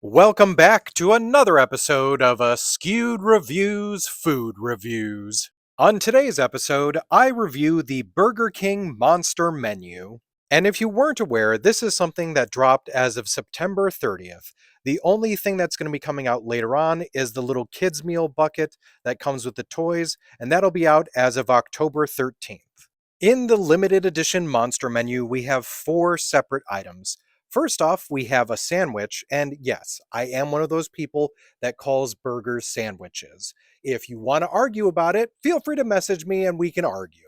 Welcome back to another episode of Askewed Reviews Food Reviews. On today's episode, I review the Burger King Monster Menu. And if you weren't aware, this is something that dropped as of September 30th. The only thing that's going to be coming out later on is the little kids' meal bucket that comes with the toys, and that'll be out as of October 13th. In the limited edition monster menu, we have four separate items. First off, we have a sandwich, and yes, I am one of those people that calls burgers sandwiches. If you want to argue about it, feel free to message me and we can argue.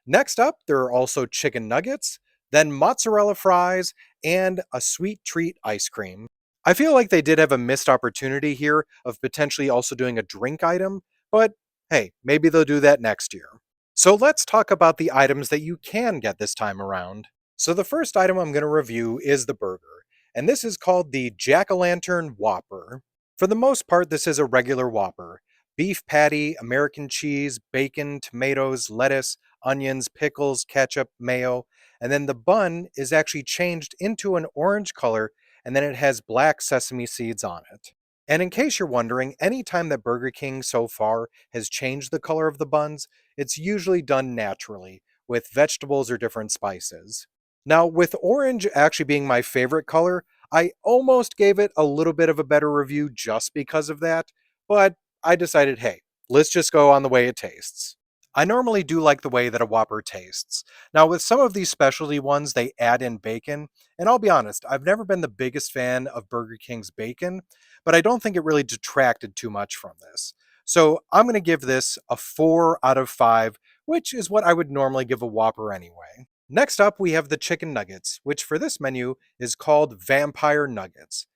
Next up, there are also chicken nuggets, then mozzarella fries, and a sweet treat ice cream. I feel like they did have a missed opportunity here of potentially also doing a drink item, but hey, maybe they'll do that next year. So let's talk about the items that you can get this time around. So the first item I'm going to review is the burger, and this is called the Jack-o'-lantern Whopper. For the most part, this is a regular Whopper. Beef patty, American cheese, bacon, tomatoes, lettuce, onions, pickles, ketchup, mayo, and then the bun is actually changed into an orange color, and then it has black sesame seeds on it. And in case you're wondering, any time that Burger King so far has changed the color of the buns, it's usually done naturally, with vegetables or different spices. Now, with orange actually being my favorite color, I almost gave it a little bit of a better review just because of that, but I decided, hey, let's just go on the way it tastes. I normally do like the way that a Whopper tastes. Now, with some of these specialty ones, they add in bacon, and I'll be honest, I've never been the biggest fan of Burger King's bacon, but I don't think it really detracted too much from this. So I'm going to give this a 4 out of 5, which is what I would normally give a Whopper anyway. Next up, we have the chicken nuggets, which for this menu is called Vampire Nuggets.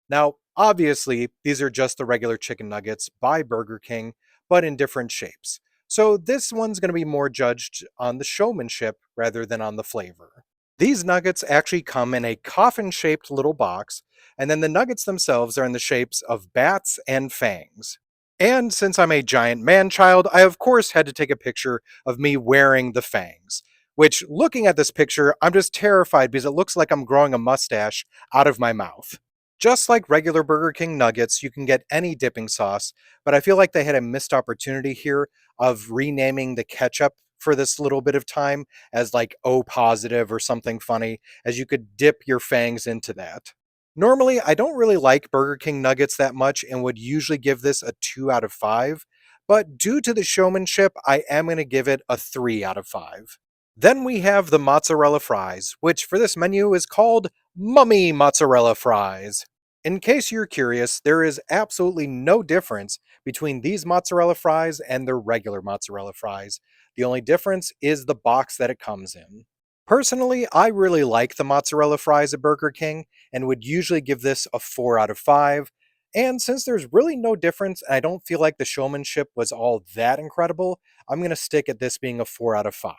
Now, obviously, these are just the regular chicken nuggets by Burger King, but in different shapes. So this one's going to be more judged on the showmanship rather than on the flavor. These nuggets actually come in a coffin-shaped little box, and then the nuggets themselves are in the shapes of bats and fangs. And since I'm a giant man-child, I of course had to take a picture of me wearing the fangs. Which, looking at this picture, I'm just terrified because it looks like I'm growing a mustache out of my mouth. Just like regular Burger King nuggets, you can get any dipping sauce, but I feel like they had a missed opportunity here of renaming the ketchup for this little bit of time as like O positive or something funny, as you could dip your fangs into that. Normally, I don't really like Burger King nuggets that much and would usually give this a 2 out of 5, but due to the showmanship, I am going to give it a 3 out of 5. Then we have the mozzarella fries, which for this menu is called Mummy Mozzarella Fries. In case you're curious, there is absolutely no difference between these mozzarella fries and their regular mozzarella fries. The only difference is the box that it comes in. Personally, I really like the mozzarella fries at Burger King and would usually give this a 4 out of 5. And since there's really no difference and I don't feel like the showmanship was all that incredible, I'm going to stick at this being a 4 out of 5.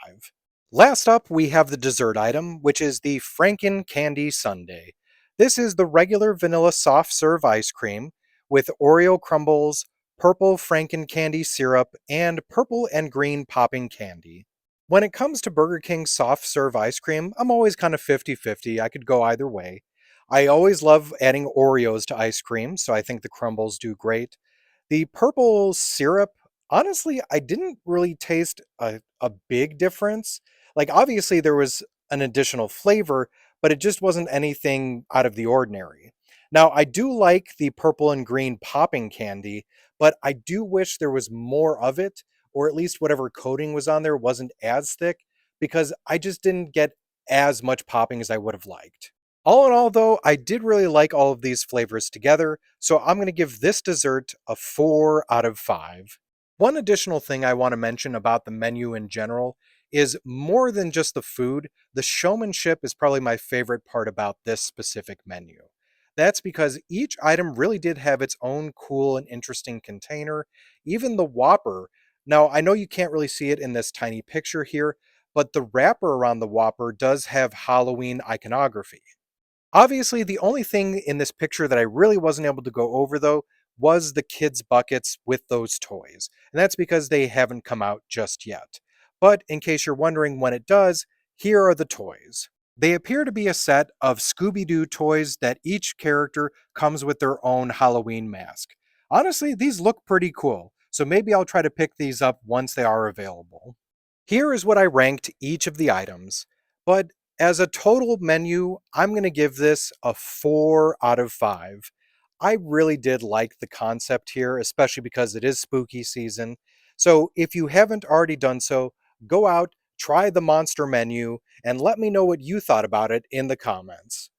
Last up, we have the dessert item, which is the Franken Candy Sundae. This is the regular vanilla soft serve ice cream with Oreo crumbles, purple Franken candy syrup, and purple and green popping candy. When it comes to Burger King soft serve ice cream, I'm always kind of 50-50. I could go either way. I always love adding Oreos to ice cream, so I think the crumbles do great. The purple syrup, honestly, I didn't really taste a big difference. Like, obviously, there was an additional flavor, but it just wasn't anything out of the ordinary. Now, I do like the purple and green popping candy, but I do wish there was more of it, or at least whatever coating was on there wasn't as thick, because I just didn't get as much popping as I would have liked. All in all, though, I did really like all of these flavors together, so I'm going to give this dessert a 4 out of 5. One additional thing I want to mention about the menu in general is more than just the food, the showmanship is probably my favorite part about this specific menu. That's because each item really did have its own cool and interesting container. Even the Whopper, now I know you can't really see it in this tiny picture here, but the wrapper around the Whopper does have Halloween iconography. Obviously, the only thing in this picture that I really wasn't able to go over, though, was the kids' buckets with those toys. And that's because they haven't come out just yet. But in case you're wondering when it does, here are the toys. They appear to be a set of Scooby Doo toys that each character comes with their own Halloween mask. Honestly, these look pretty cool, so maybe I'll try to pick these up once they are available. Here is what I ranked each of the items, but as a total menu, I'm going to give this a 4 out of 5. I really did like the concept here, especially because it is spooky season. So if you haven't already done so, go out, try the monster menu, and let me know what you thought about it in the comments.